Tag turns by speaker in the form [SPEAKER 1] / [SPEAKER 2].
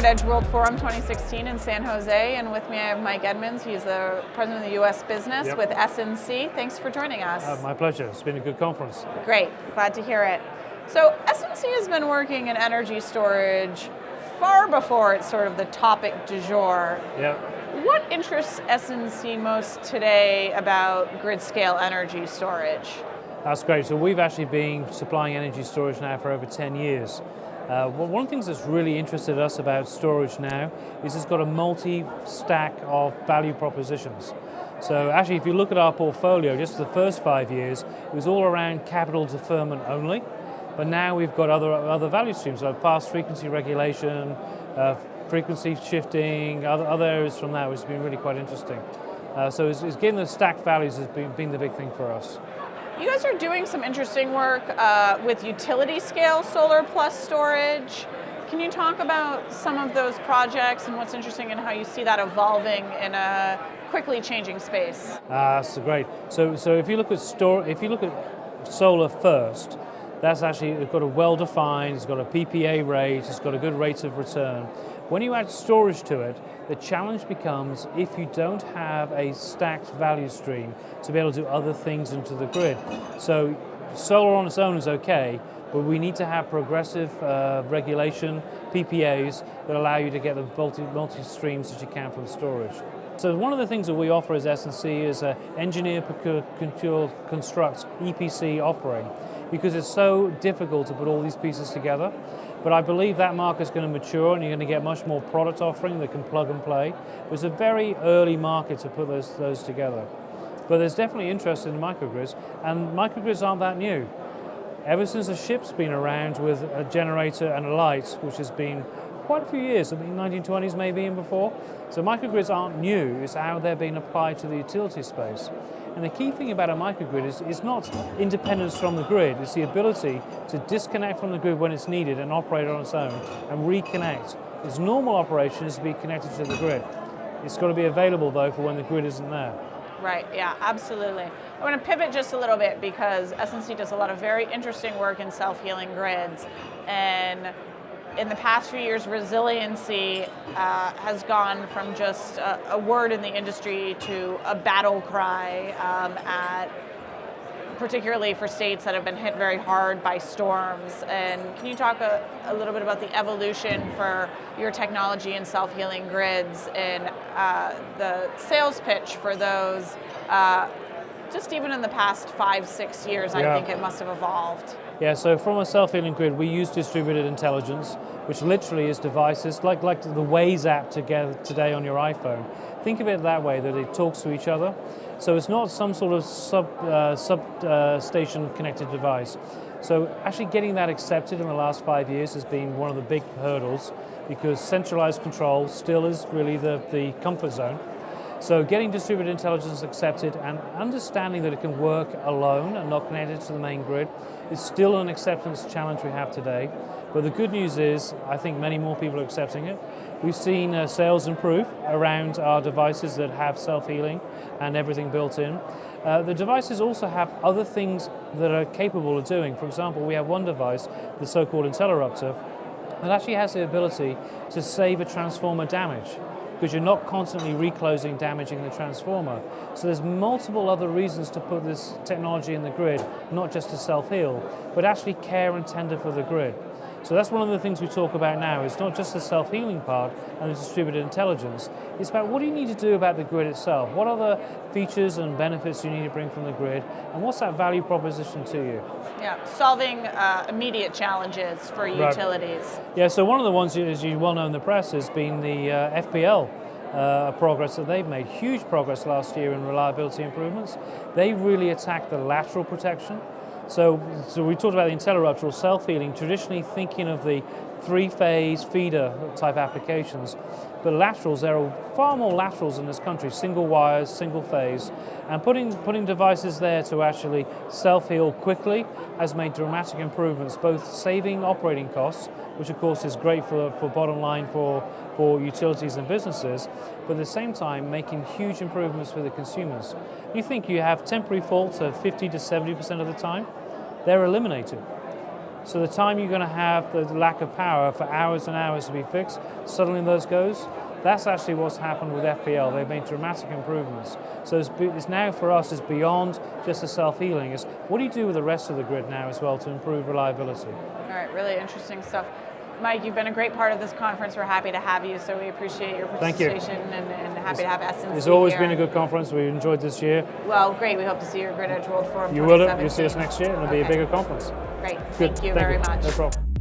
[SPEAKER 1] at Edge World Forum 2016 in San Jose, and with me I have Mike Edmonds. He's the president of the U.S. business with S&C. Thanks for joining us.
[SPEAKER 2] My pleasure. It's been a good conference.
[SPEAKER 1] Great. Glad to hear it. So S&C has been working in energy storage far before it's sort of the topic du jour.
[SPEAKER 2] Yep.
[SPEAKER 1] What interests S&C most today about grid-scale energy storage?
[SPEAKER 2] That's great. So we've actually been supplying energy storage now for over 10 years. One of the things that's really interested us about storage now is it's got a multi-stack of value propositions. So actually, if you look at our portfolio, just the first 5 years, it was all around capital deferment only. But now we've got other value streams, like fast frequency regulation, frequency shifting, other areas from that, which has been really quite interesting. So it's getting the stacked values has been the big thing for us.
[SPEAKER 1] You guys are doing some interesting work with utility scale solar plus storage. Can you talk about some of those projects and what's interesting and how you see that evolving in a quickly changing space?
[SPEAKER 2] That's great. So if you look at solar first, that's actually it's got a well-defined, it's got a PPA rate, it's got a good rate of return. When you add storage to it, the challenge becomes if you don't have a stacked value stream to be able to do other things into the grid. So solar on its own is okay, but we need to have progressive regulation, PPAs, that allow you to get the multi-streams that you can from storage. So one of the things that we offer as S&C is an engineer, procure, construct, EPC offering, because it's so difficult to put all these pieces together. But I believe that market's going to mature and you're going to get much more product offering that can plug and play. It's a very early market to put those together. But there's definitely interest in microgrids, and microgrids aren't that new. Ever since the ship's been around with a generator and a light, which has been quite a few years, I think 1920s maybe and before. So microgrids aren't new, it's how they're being applied to the utility space. And the key thing about a microgrid is not independence from the grid, it's the ability to disconnect from the grid when it's needed and operate on its own and reconnect. Its normal operation is to be connected to the grid. It's got to be available though for when the grid isn't there.
[SPEAKER 1] Right, yeah, absolutely. I want to pivot just a little bit because S&C does a lot of very interesting work in self-healing grids. And in the past few years, resiliency has gone from just a word in the industry to a battle cry, particularly for states that have been hit very hard by storms. And can you talk a little bit about the evolution for your technology in self-healing grids and the sales pitch for those, just even in the past 5-6 years, I think it must have evolved.
[SPEAKER 2] Yeah, so from a self-healing grid, we use distributed intelligence, which literally is devices like the Waze app today on your iPhone. Think of it that way, that it talks to each other. So it's not some sort of substation connected device. So actually getting that accepted in the last 5 years has been one of the big hurdles, because centralized control still is really the comfort zone. So getting distributed intelligence accepted and understanding that it can work alone and not connected to the main grid is still an acceptance challenge we have today. But the good news is, I think many more people are accepting it. We've seen sales improve around our devices that have self-healing and everything built in. The devices also have other things that are capable of doing. For example, we have one device, the so-called interrupter, that actually has the ability to save a transformer damage, because you're not constantly reclosing, damaging the transformer. So there's multiple other reasons to put this technology in the grid, not just to self-heal, but actually care and tender for the grid. So that's one of the things we talk about now. It's not just the self-healing part and the distributed intelligence. It's about what do you need to do about the grid itself? What are the features and benefits you need to bring from the grid? And what's that value proposition to you?
[SPEAKER 1] Yeah, solving immediate challenges for utilities.
[SPEAKER 2] Right. Yeah, so one of the ones, as you well know in the press, has been the FPL progress that they've made. Huge progress last year in reliability improvements. They really attacked the lateral protection. So we talked about the interrupter or self-healing, traditionally thinking of the three-phase feeder type applications. But laterals, there are far more laterals in this country, single wires, single phase, and putting devices there to actually self-heal quickly has made dramatic improvements, both saving operating costs, which of course is great for bottom line for utilities and businesses, but at the same time making huge improvements for the consumers. You think you have temporary faults of 50 to 70% of the time, they're eliminated. So the time you're going to have the lack of power for hours and hours to be fixed, suddenly those goes. That's actually what's happened with FPL. They've made dramatic improvements. So it's now for us is beyond just the self-healing. It's what do you do with the rest of the grid now as well to improve reliability?
[SPEAKER 1] All right, really interesting stuff. Mike, you've been a great part of this conference. We're happy to have you, so we appreciate your participation and happy to have S&C
[SPEAKER 2] It's always
[SPEAKER 1] here.
[SPEAKER 2] been a good conference. We enjoyed this year.
[SPEAKER 1] Well, great. We hope to see you at Grid Edge World Forum.
[SPEAKER 2] You will. You'll see us next year, and it'll be a bigger conference.
[SPEAKER 1] Great.
[SPEAKER 2] Good.
[SPEAKER 1] Thank you very much.
[SPEAKER 2] No problem.